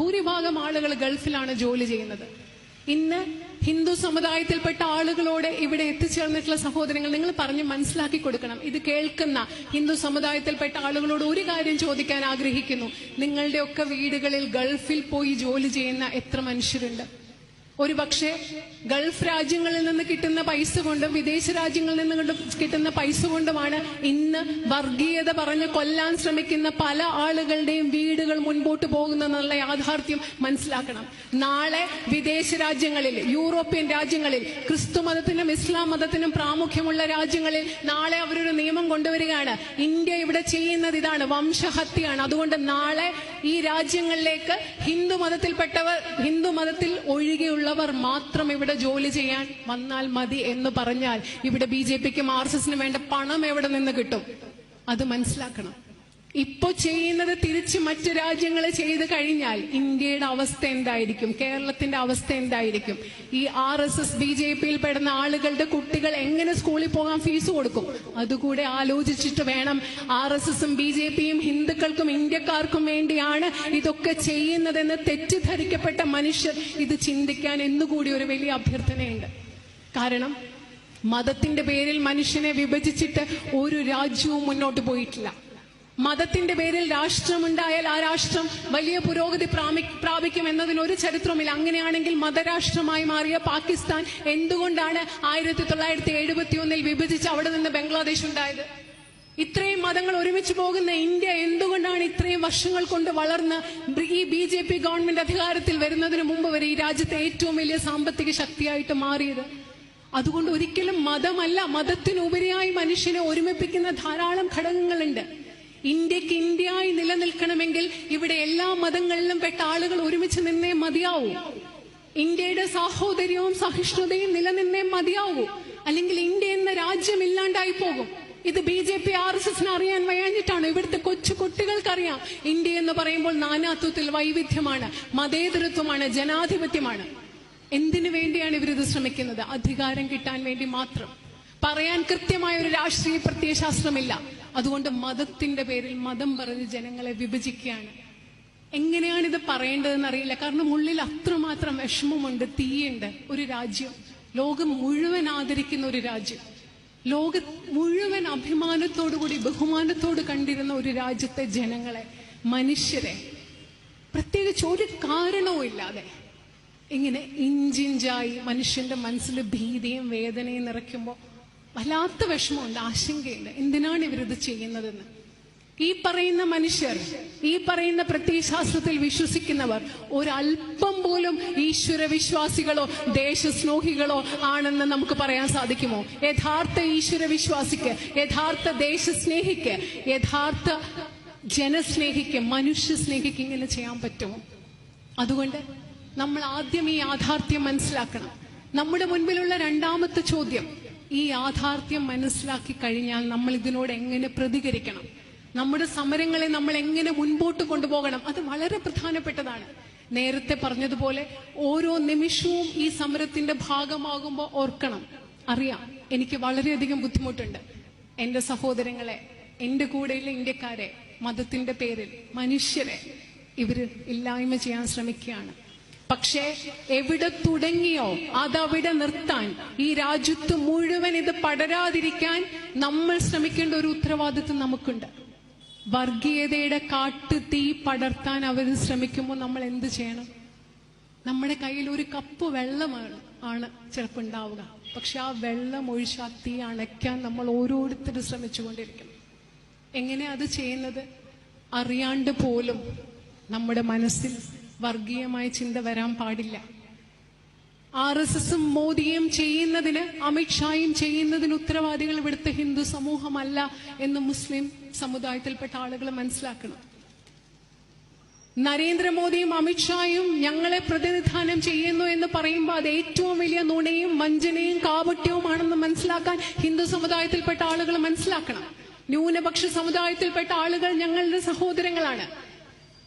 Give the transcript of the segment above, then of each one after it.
ഭൂരിഭാഗം ആളുകൾ ഗൾഫിലാണ് ജോലി ചെയ്യുന്നത്. ഇന്ന് ഹിന്ദു സമുദായത്തിൽപ്പെട്ട ആളുകളോട് ഇവിടെ എത്തിച്ചേർന്നിട്ടുള്ള സഹോദരങ്ങൾ, നിങ്ങൾ പറഞ്ഞ് മനസ്സിലാക്കി കൊടുക്കണം. ഇത് കേൾക്കുന്ന ഹിന്ദു സമുദായത്തിൽപ്പെട്ട ആളുകളോട് ഒരു കാര്യം ചോദിക്കാൻ ആഗ്രഹിക്കുന്നു. നിങ്ങളുടെയൊക്കെ വീടുകളിൽ ഗൾഫിൽ പോയി ജോലി ചെയ്യുന്ന എത്ര മനുഷ്യരുണ്ട്? ഒരു പക്ഷേ ഗൾഫ് രാജ്യങ്ങളിൽ നിന്ന് കിട്ടുന്ന പൈസ കൊണ്ടും വിദേശ രാജ്യങ്ങളിൽ നിന്ന് കിട്ടുന്ന പൈസ കൊണ്ടുമാണ് ഇന്ന് വർഗീയത പറഞ്ഞ് കൊല്ലാൻ ശ്രമിക്കുന്ന പല ആളുകളുടെയും വീടുകൾ മുൻപോട്ട് പോകുന്നെന്നുള്ള യാഥാർത്ഥ്യം മനസ്സിലാക്കണം. നാളെ വിദേശ രാജ്യങ്ങളിൽ, യൂറോപ്യൻ രാജ്യങ്ങളിൽ, ക്രിസ്തു മതത്തിനും ഇസ്ലാം മതത്തിനും പ്രാമുഖ്യമുള്ള രാജ്യങ്ങളിൽ നാളെ അവരൊരു നിയമം കൊണ്ടുവരികയാണ്. ഇന്ത്യ ഇവിടെ ചെയ്യുന്നത് ഇതാണ്, വംശഹത്യയാണ്. അതുകൊണ്ട് നാളെ ഈ രാജ്യങ്ങളിലേക്ക് ഹിന്ദു മതത്തിൽ ഒഴികെയുള്ള മാത്രം ഇവിടെ ജോലി ചെയ്യാൻ വന്നാൽ മതി എന്ന് പറഞ്ഞാൽ ഇവിടെ BJPക്കും RSSനും വേണ്ട പണം എവിടെ നിന്ന് കിട്ടും? അത് മനസ്സിലാക്കണം. ഇപ്പൊ ചെയ്യുന്നത് തിരിച്ച് മറ്റു രാജ്യങ്ങൾ ചെയ്ത് കഴിഞ്ഞാൽ ഇന്ത്യയുടെ അവസ്ഥ എന്തായിരിക്കും? കേരളത്തിന്റെ അവസ്ഥ എന്തായിരിക്കും? ഈ RSS BJPയിൽ പെടുന്ന ആളുകളുടെ കുട്ടികൾ എങ്ങനെ സ്കൂളിൽ പോകാൻ ഫീസ് കൊടുക്കും? അതുകൂടെ ആലോചിച്ചിട്ട് വേണം. RSSും BJPയും ഹിന്ദുക്കൾക്കും ഇന്ത്യക്കാർക്കും വേണ്ടിയാണ് ഇതൊക്കെ ചെയ്യുന്നതെന്ന് തെറ്റിദ്ധരിക്കപ്പെട്ട മനുഷ്യർ ഇത് ചിന്തിക്കാൻ എന്നുകൂടി ഒരു വലിയ അഭ്യർത്ഥനയുണ്ട്. കാരണം മതത്തിന്റെ പേരിൽ മനുഷ്യനെ വിഭജിച്ചിട്ട് ഒരു രാജ്യവും മുന്നോട്ട് പോയിട്ടില്ല. മതത്തിന്റെ പേരിൽ രാഷ്ട്രമുണ്ടായാൽ ആ രാഷ്ട്രം വലിയ പുരോഗതി പ്രാപിക്കും എന്നതിനൊരു ചരിത്രമില്ല. അങ്ങനെയാണെങ്കിൽ മതരാഷ്ട്രമായി മാറിയ പാകിസ്ഥാൻ എന്തുകൊണ്ടാണ് 1971 വിഭജിച്ച് അവിടെ നിന്ന് ബംഗ്ലാദേശ് ഉണ്ടായത്? ഇത്രയും മതങ്ങൾ ഒരുമിച്ച് പോകുന്ന ഇന്ത്യ എന്തുകൊണ്ടാണ് ഇത്രയും വർഷങ്ങൾ കൊണ്ട് വളർന്ന് ഈ BJP ഗവൺമെന്റ് അധികാരത്തിൽ വരുന്നതിന് മുമ്പ് വരെ ഈ രാജ്യത്തെ ഏറ്റവും വലിയ സാമ്പത്തിക ശക്തിയായിട്ട് മാറിയത്? അതുകൊണ്ട് ഒരിക്കലും മതമല്ല, മതത്തിനുപരിയായി മനുഷ്യനെ ഒരുമിപ്പിക്കുന്ന ധാരാളം ഘടകങ്ങളുണ്ട്. ഇന്ത്യക്ക് ഇന്ത്യയായി നിലനിൽക്കണമെങ്കിൽ ഇവിടെ എല്ലാ മതങ്ങളിലും പെട്ട ആളുകൾ ഒരുമിച്ച് നിന്നേ മതിയാവൂ. ഇന്ത്യയുടെ സാഹോദര്യവും സഹിഷ്ണുതയും നിലനിന്നേ മതിയാവൂ. അല്ലെങ്കിൽ ഇന്ത്യ എന്ന രാജ്യം ഇല്ലാണ്ടായി പോകും. ഇത് BJP RSSന് അറിയാൻ വയ്യാഞ്ഞിട്ടാണ്. ഇവിടുത്തെ കൊച്ചു കുട്ടികൾക്കറിയാം ഇന്ത്യ എന്ന് പറയുമ്പോൾ നാനാത്വത്തിൽ വൈവിധ്യമാണ്, മതേതരത്വമാണ്, ജനാധിപത്യമാണ്. എന്തിനു വേണ്ടിയാണ് ഇവരിത് ശ്രമിക്കുന്നത്? അധികാരം കിട്ടാൻ വേണ്ടി മാത്രം. പറയാൻ കൃത്യമായ ഒരു രാഷ്ട്രീയ പ്രത്യയശാസ്ത്രമില്ല. അതുകൊണ്ട് മതത്തിന്റെ പേരിൽ മതം പറഞ്ഞ് ജനങ്ങളെ വിഭജിക്കുകയാണ്. എങ്ങനെയാണിത് പറയേണ്ടതെന്ന് അറിയില്ല. കാരണം ഉള്ളിൽ അത്രമാത്രം വിഷമമുണ്ട്, തീയുണ്ട്. ഒരു രാജ്യം, ലോകം മുഴുവൻ ആദരിക്കുന്ന ഒരു രാജ്യം, ലോക മുഴുവൻ അഭിമാനത്തോടുകൂടി ബഹുമാനത്തോട് കണ്ടിരുന്ന ഒരു രാജ്യത്തെ ജനങ്ങളെ, മനുഷ്യരെ പ്രത്യേകിച്ച് ഒരു കാരണവും ഇല്ലാതെ ഇങ്ങനെ ഇഞ്ചിഞ്ചായി മനുഷ്യന്റെ മനസ്സിൽ ഭീതിയും വേദനയും നിറയ്ക്കുമ്പോൾ വല്ലാത്ത വിഷമമുണ്ട്, ആശങ്കയുണ്ട്. എന്തിനാണ് ഇവരിത് ചെയ്യുന്നതെന്ന്. ഈ പറയുന്ന മനുഷ്യർ, ഈ പറയുന്ന പ്രത്യയശാസ്ത്രത്തിൽ വിശ്വസിക്കുന്നവർ ഒരല്പം പോലും ഈശ്വര വിശ്വാസികളോ ദേശസ്നേഹികളോ ആണെന്ന് നമുക്ക് പറയാൻ സാധിക്കുമോ? യഥാർത്ഥ ഈശ്വര വിശ്വാസിക്ക്, യഥാർത്ഥ ദേശസ്നേഹിക്ക്, യഥാർത്ഥ ജനസ്നേഹിക്ക്, മനുഷ്യ സ്നേഹിക്ക് ഇങ്ങനെ ചെയ്യാൻ പറ്റുമോ? അതുകൊണ്ട് നമ്മൾ ആദ്യം ഈ യാഥാർത്ഥ്യം മനസ്സിലാക്കണം. നമ്മുടെ മുൻപിലുള്ള രണ്ടാമത്തെ ചോദ്യം, ഈ യാഥാർത്ഥ്യം മനസ്സിലാക്കി കഴിഞ്ഞാൽ നമ്മൾ ഇതിനോട് എങ്ങനെ പ്രതികരിക്കണം? നമ്മുടെ സമരങ്ങളെ നമ്മൾ എങ്ങനെ മുൻപോട്ട് കൊണ്ടുപോകണം? അത് വളരെ പ്രധാനപ്പെട്ടതാണ്. നേരത്തെ പറഞ്ഞതുപോലെ ഓരോ നിമിഷവും ഈ സമരത്തിന്റെ ഭാഗമാകുമ്പോൾ ഓർക്കണം, അറിയാം എനിക്ക് വളരെയധികം ബുദ്ധിമുട്ടുണ്ട്. എന്റെ സഹോദരങ്ങളെ, എന്റെ കൂടെയുള്ള ഇന്ത്യക്കാരെ മതത്തിന്റെ പേരിൽ, മനുഷ്യരെ ഇവര് ഇല്ലായ്മ ചെയ്യാൻ ശ്രമിക്കുകയാണ്. പക്ഷേ എവിടെ തുടങ്ങിയോ അതവിടെ നിർത്താൻ, ഈ രാജ്യത്ത് മുഴുവൻ ഇത് പടരാതിരിക്കാൻ നമ്മൾ ശ്രമിക്കേണ്ട ഒരു ഉത്തരവാദിത്വം നമുക്കുണ്ട്. വർഗീയതയുടെ കാട്ടുതീ പടർത്താൻ അവർ ശ്രമിക്കുമ്പോൾ നമ്മൾ എന്ത് ചെയ്യണം? നമ്മുടെ കയ്യിൽ ഒരു കപ്പ് വെള്ളമാണ് ചിലപ്പോൾ ഉണ്ടാവുക. പക്ഷെ ആ വെള്ളം ഒഴിച്ച് ആ തീ അണയ്ക്കാൻ നമ്മൾ ഓരോരുത്തരും ശ്രമിച്ചുകൊണ്ടിരിക്കണം. എങ്ങനെ അത് ചെയ്യുന്നത്? അറിയാണ്ട് പോലും നമ്മുടെ മനസ്സിൽ വർഗീയമായ ചിന്ത വരാൻ പാടില്ല. RSSും മോദിയും ചെയ്യുന്നതിന്, അമിത്ഷായും ചെയ്യുന്നതിന് ഉത്തരവാദികൾ ഇവിടുത്തെ ഹിന്ദു സമൂഹമല്ല എന്ന് മുസ്ലിം സമുദായത്തിൽപ്പെട്ട ആളുകൾ മനസ്സിലാക്കണം. നരേന്ദ്രമോദിയും അമിത്ഷായും ഞങ്ങളെ പ്രതിനിധാനം ചെയ്യുന്നു എന്ന് പറയുമ്പോൾ അത് ഏറ്റവും വലിയ നുണയും വഞ്ചനയും കാപട്യവുമാണെന്ന് മനസ്സിലാക്കാൻ ഹിന്ദു സമുദായത്തിൽപ്പെട്ട ആളുകൾ മനസ്സിലാക്കണം. ന്യൂനപക്ഷ സമുദായത്തിൽപ്പെട്ട ആളുകൾ ഞങ്ങളുടെ സഹോദരങ്ങളാണ്.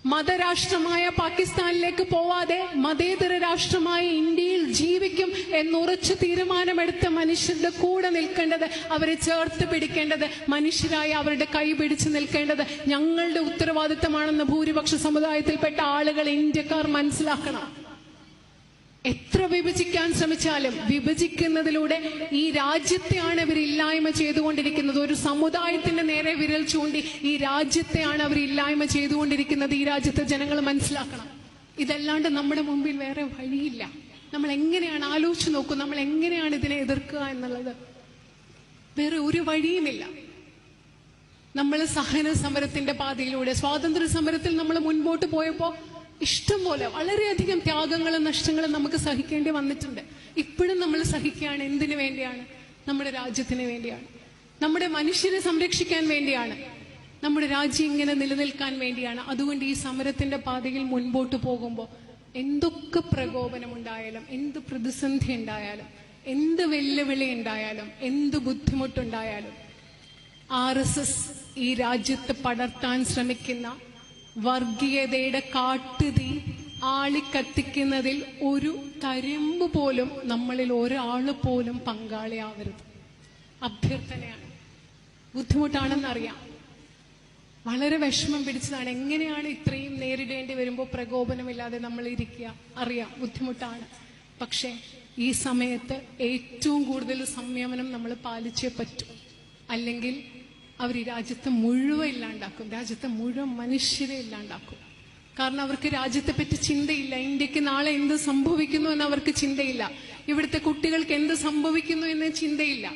മതരാഷ്ട്രമായ പാകിസ്ഥാനിലേക്ക് പോവാതെ മതേതര രാഷ്ട്രമായ ഇന്ത്യയിൽ ജീവിക്കും എന്നുറച്ചു തീരുമാനമെടുത്ത മനുഷ്യരുടെ കൂടെ നിൽക്കേണ്ടത്, അവരെ ചേർത്ത് പിടിക്കേണ്ടത്, മനുഷ്യരായി അവരുടെ കൈ പിടിച്ചു നിൽക്കേണ്ടത് ഞങ്ങളുടെ ഉത്തരവാദിത്തമാണെന്ന് ഭൂരിപക്ഷ സമുദായത്തിൽപ്പെട്ട ആളുകൾ, ഇന്ത്യക്കാർ മനസ്സിലാക്കണം. എത്ര വിഭജിക്കാൻ ശ്രമിച്ചാലും വിഭജിക്കുന്നതിലൂടെ ഈ രാജ്യത്തെയാണ് ഇവർ ഇല്ലായ്മ ചെയ്തുകൊണ്ടിരിക്കുന്നത്. ഒരു സമുദായത്തിന്റെ നേരെ വിരൽ ചൂണ്ടി ഈ രാജ്യത്തെയാണ് അവർ ഇല്ലായ്മ ചെയ്തുകൊണ്ടിരിക്കുന്നത്. ഈ രാജ്യത്തെ ജനങ്ങൾ മനസ്സിലാക്കണം. ഇതല്ലാണ്ട് നമ്മുടെ മുമ്പിൽ വേറെ വഴിയില്ല. നമ്മൾ എങ്ങനെയാണ്, ആലോചിച്ച് നോക്കൂ, നമ്മൾ എങ്ങനെയാണ് ഇതിനെ എതിർക്കുക എന്നുള്ളത്. വേറെ ഒരു വഴിയുമില്ല. നമ്മൾ സഹന സമരത്തിന്റെ പാതയിലൂടെ, സ്വാതന്ത്ര്യ സമരത്തിൽ നമ്മൾ മുൻപോട്ട് പോയപ്പോൾ ഇഷ്ടം പോലെ വളരെയധികം ത്യാഗങ്ങളും നഷ്ടങ്ങളും നമുക്ക് സഹിക്കേണ്ടി വന്നിട്ടുണ്ട്. ഇപ്പോഴും നമ്മൾ സഹിക്കുകയാണ്. എന്തിനു വേണ്ടിയാണ്? നമ്മുടെ രാജ്യത്തിന് വേണ്ടിയാണ്, നമ്മുടെ മനുഷ്യരെ സംരക്ഷിക്കാൻ വേണ്ടിയാണ്, നമ്മുടെ രാജ്യം ഇങ്ങനെ നിലനിൽക്കാൻ വേണ്ടിയാണ്. അതുകൊണ്ട് ഈ സമരത്തിന്റെ പാതയിൽ മുൻപോട്ട് പോകുമ്പോൾ എന്തൊക്കെ പ്രകോപനമുണ്ടായാലും, എന്ത് പ്രതിസന്ധി ഉണ്ടായാലും, എന്ത് വെല്ലുവിളി ഉണ്ടായാലും, എന്ത് ബുദ്ധിമുട്ടുണ്ടായാലും, RSS ഈ രാജ്യത്ത് പടർത്താൻ ശ്രമിക്കുന്ന വർഗീയതയുടെ കാട്ടുതീ ആളിക്കത്തിക്കുന്നതിൽ ഒരു തരിമ്പ് പോലും നമ്മളിൽ ഒരാള് പോലും പങ്കാളിയാവരുത്. അഭ്യർത്ഥനയാണ്. ബുദ്ധിമുട്ടാണെന്നറിയാം, വളരെ വിഷമം പിടിച്ചതാണ്. എങ്ങനെയാണ് ഇത്രയും നേരിടേണ്ടി വരുമ്പോൾ പ്രകോപനമില്ലാതെ നമ്മൾ ഇരിക്കുക? അറിയാം, ബുദ്ധിമുട്ടാണ്. പക്ഷെ ഈ സമയത്ത് ഏറ്റവും കൂടുതൽ സംയമനം നമ്മൾ പാലിച്ചേ പറ്റൂ. അല്ലെങ്കിൽ അവർ ഈ രാജ്യത്തെ മുഴുവൻ ഇല്ലാണ്ടാക്കും, രാജ്യത്തെ മുഴുവൻ മനുഷ്യരെ ഇല്ലാണ്ടാക്കും. കാരണം അവർക്ക് രാജ്യത്തെ പറ്റി ചിന്തയില്ല. ഇന്ത്യക്ക് നാളെ എന്ത് സംഭവിക്കുന്നു എന്ന് അവർക്ക് ചിന്തയില്ല. ഇവിടുത്തെ കുട്ടികൾക്ക് എന്ത് സംഭവിക്കുന്നു എന്ന് ചിന്തയില്ല.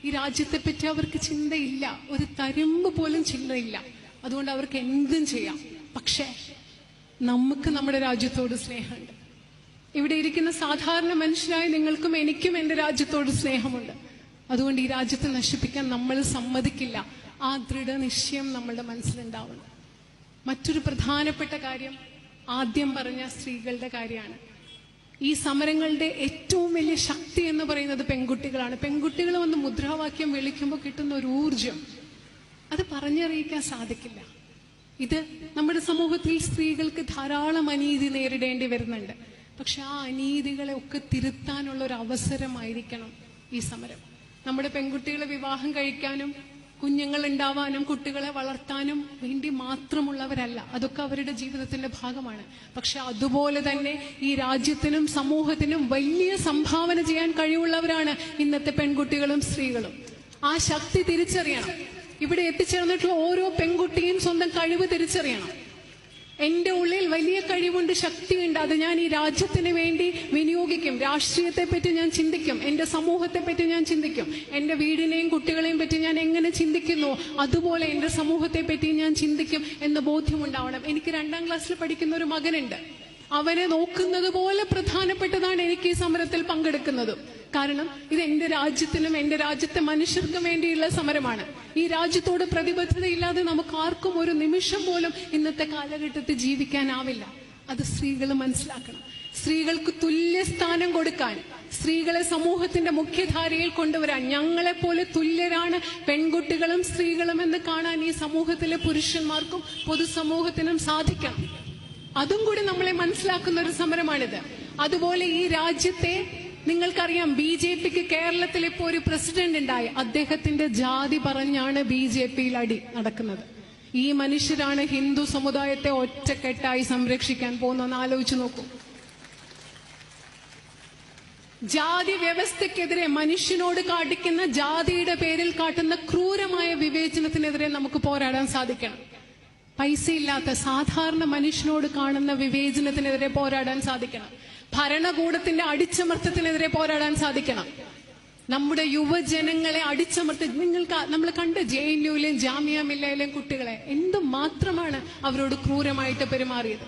ഈ രാജ്യത്തെ പറ്റി അവർക്ക് ചിന്തയില്ല, ഒരു തരിമ്പ് പോലും ചിന്തയില്ല. അതുകൊണ്ട് അവർക്ക് എന്തും ചെയ്യാം. പക്ഷേ നമുക്ക് നമ്മുടെ രാജ്യത്തോട് സ്നേഹമുണ്ട്. ഇവിടെ ഇരിക്കുന്ന സാധാരണ മനുഷ്യരായ നിങ്ങൾക്കും എനിക്കും എൻ്റെ രാജ്യത്തോട് സ്നേഹമുണ്ട്. അതുകൊണ്ട് ഈ രാജ്യത്തെ നശിപ്പിക്കാൻ നമ്മൾ സമ്മതിക്കില്ല. ആ ദൃഢനിശ്ചയം നമ്മളുടെ മനസ്സിലുണ്ടാവണം. മറ്റൊരു പ്രധാനപ്പെട്ട കാര്യം ആദ്യം പറഞ്ഞ സ്ത്രീകളുടെ കാര്യമാണ്. ഈ സമരങ്ങളുടെ ഏറ്റവും വലിയ ശക്തി എന്ന് പറയുന്നത് പെൺകുട്ടികളാണ്. പെൺകുട്ടികൾ വന്ന് മുദ്രാവാക്യം വിളിക്കുമ്പോൾ കിട്ടുന്ന ഒരു ഊർജം അത് പറഞ്ഞറിയിക്കാൻ സാധിക്കില്ല. ഇത് നമ്മുടെ സമൂഹത്തിൽ സ്ത്രീകൾക്ക് ധാരാളം അനീതി നേരിടേണ്ടി വരുന്നുണ്ട്. പക്ഷെ ആ അനീതികളെ ഒക്കെ തിരുത്താനുള്ള ഒരു അവസരമായിരിക്കണം ഈ സമരം. നമ്മുടെ പെൺകുട്ടികളെ വിവാഹം കഴിക്കാനും കുഞ്ഞുങ്ങൾ ഉണ്ടാവാനും കുട്ടികളെ വളർത്താനും വേണ്ടി മാത്രമുള്ളവരല്ല. അതൊക്കെ അവരുടെ ജീവിതത്തിന്റെ ഭാഗമാണ്. പക്ഷെ അതുപോലെ തന്നെ ഈ രാജ്യത്തിനും സമൂഹത്തിനും വലിയ സംഭാവന ചെയ്യാൻ കഴിവുള്ളവരാണ് ഇന്നത്തെ പെൺകുട്ടികളും സ്ത്രീകളും. ആ ശക്തി തിരിച്ചറിയണം. ഇവിടെ എത്തിച്ചേർന്നിട്ടുള്ള ഓരോ പെൺകുട്ടിയും സ്വന്തം കഴിവ് തിരിച്ചറിയണം. എന്റെ ഉള്ളിൽ വലിയ കഴിവുണ്ട്, ശക്തിയുണ്ട്, അത് ഞാൻ ഈ രാജ്യത്തിന് വേണ്ടി വിനിയോഗിക്കും. രാഷ്ട്രീയത്തെ പറ്റി ഞാൻ ചിന്തിക്കും, എന്റെ സമൂഹത്തെ പറ്റി ഞാൻ ചിന്തിക്കും, എന്റെ വീടിനെയും കുട്ടികളെയും പറ്റി ഞാൻ എങ്ങനെ ചിന്തിക്കുന്നു അതുപോലെ എന്റെ സമൂഹത്തെ പറ്റി ഞാൻ ചിന്തിക്കും എന്ന് ബോധ്യമുണ്ടാവണം. എനിക്ക് 2ാം ക്ലാസ്സിൽ പഠിക്കുന്ന ഒരു മകനുണ്ട്. അവനെ നോക്കുന്നത് പോലെ പ്രധാനപ്പെട്ടതാണ് എനിക്ക് ഈ സമരത്തിൽ പങ്കെടുക്കുന്നത്. കാരണം ഇത് എന്റെ രാജ്യത്തിനും എന്റെ രാജ്യത്തെ മനുഷ്യർക്കും വേണ്ടിയുള്ള സമരമാണ്. ഈ രാജ്യത്തോട് പ്രതിബദ്ധതയില്ലാതെ നമുക്ക് ആർക്കും ഒരു നിമിഷം പോലും ഇന്നത്തെ കാലഘട്ടത്തിൽ ജീവിക്കാനാവില്ല. അത് സ്ത്രീകൾ മനസ്സിലാക്കണം. സ്ത്രീകൾക്ക് തുല്യ സ്ഥാനം കൊടുക്കാൻ, സ്ത്രീകളെ സമൂഹത്തിന്റെ മുഖ്യധാരയിൽ കൊണ്ടുവരാൻ, ഞങ്ങളെപ്പോലെ തുല്യരാണ് പെൺകുട്ടികളും സ്ത്രീകളും എന്ന് കാണാൻ ഈ സമൂഹത്തിലെ പുരുഷന്മാർക്കും പൊതുസമൂഹത്തിനും സാധിക്കണം. അതും കൂടി നമ്മളെ മനസ്സിലാക്കുന്ന ഒരു സമരമാണിത്. അതുപോലെ ഈ രാജ്യത്തെ നിങ്ങൾക്കറിയാം, BJPക്ക് കേരളത്തിൽ ഇപ്പോൾ ഒരു പ്രസിഡന്റ് ഉണ്ടായി. അദ്ദേഹത്തിന്റെ ജാതി പറഞ്ഞാണ് BJPയിൽ അടി നടക്കുന്നത്. ഈ മനുഷ്യരാണ് ഹിന്ദു സമുദായത്തെ ഒറ്റക്കെട്ടായി സംരക്ഷിക്കാൻ പോകുന്നതെന്ന് ആലോചിച്ച് നോക്കൂ. ജാതി വ്യവസ്ഥക്കെതിരെ, മനുഷ്യനോട് കാട്ടിക്കുന്ന ജാതിയുടെ പേരിൽ കാട്ടുന്ന ക്രൂരമായ വിവേചനത്തിനെതിരെ നമുക്ക് പോരാടാൻ സാധിക്കണം. പൈസയില്ലാത്ത സാധാരണ മനുഷ്യനോട് കാണുന്ന വിവേചനത്തിനെതിരെ പോരാടാൻ സാധിക്കണം. ഭരണകൂടത്തിന്റെ അടിച്ചമർത്തത്തിനെതിരെ പോരാടാൻ സാധിക്കണം. നമ്മുടെ യുവജനങ്ങളെ അടിച്ചമർത്തി, നമ്മൾ കണ്ട JNUവിലെയും ജാമിയ മില്ലയിലെയും കുട്ടികളെ എന്തുമാത്രമാണ് അവരോട് ക്രൂരമായിട്ട് പെരുമാറിയത്.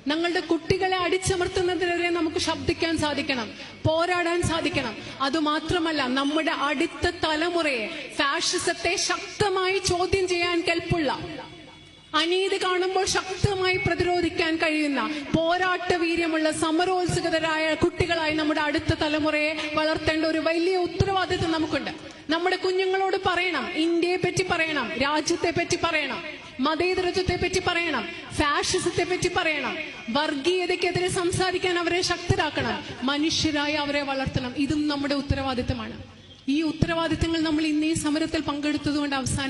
ഞങ്ങളുടെ കുട്ടികളെ അടിച്ചമർത്തുന്നതിനെതിരെ നമുക്ക് ശബ്ദിക്കാൻ സാധിക്കണം, പോരാടാൻ സാധിക്കണം. അതുമാത്രമല്ല, നമ്മുടെ അടുത്ത തലമുറയെ, ഫാഷിസത്തെ ശക്തമായി ചോദ്യം ചെയ്യാൻ കെൽപ്പുള്ള, അനീതി കാണുമ്പോൾ ശക്തമായി പ്രതിരോധിക്കാൻ കഴിയുന്ന, പോരാട്ട വീര്യമുള്ള, സമരോത്സുകരായ കുട്ടികളായി നമ്മുടെ അടുത്ത തലമുറയെ വളർത്തേണ്ട ഒരു വലിയ ഉത്തരവാദിത്വം നമുക്കുണ്ട്. നമ്മുടെ കുഞ്ഞുങ്ങളോട് പറയണം, ഇന്ത്യയെ പറ്റി പറയണം, രാജ്യത്തെ പറ്റി പറയണം. മതേതരത്വത്തെ പറ്റി പറയണം, ഫാഷിസത്തെ പറ്റി പറയണം, വർഗീയതയ്ക്കെതിരെ സംസാരിക്കാൻ അവരെ ശക്തരാക്കണം, മനുഷ്യരായി അവരെ വളർത്തണം. ഇതും നമ്മുടെ ഉത്തരവാദിത്തമാണ്. ഈ ഉത്തരവാദിത്തങ്ങൾ നമ്മൾ ഇന്ന് ഈ സമരത്തിൽ പങ്കെടുത്തതുകൊണ്ട് അവസാനിക്കും.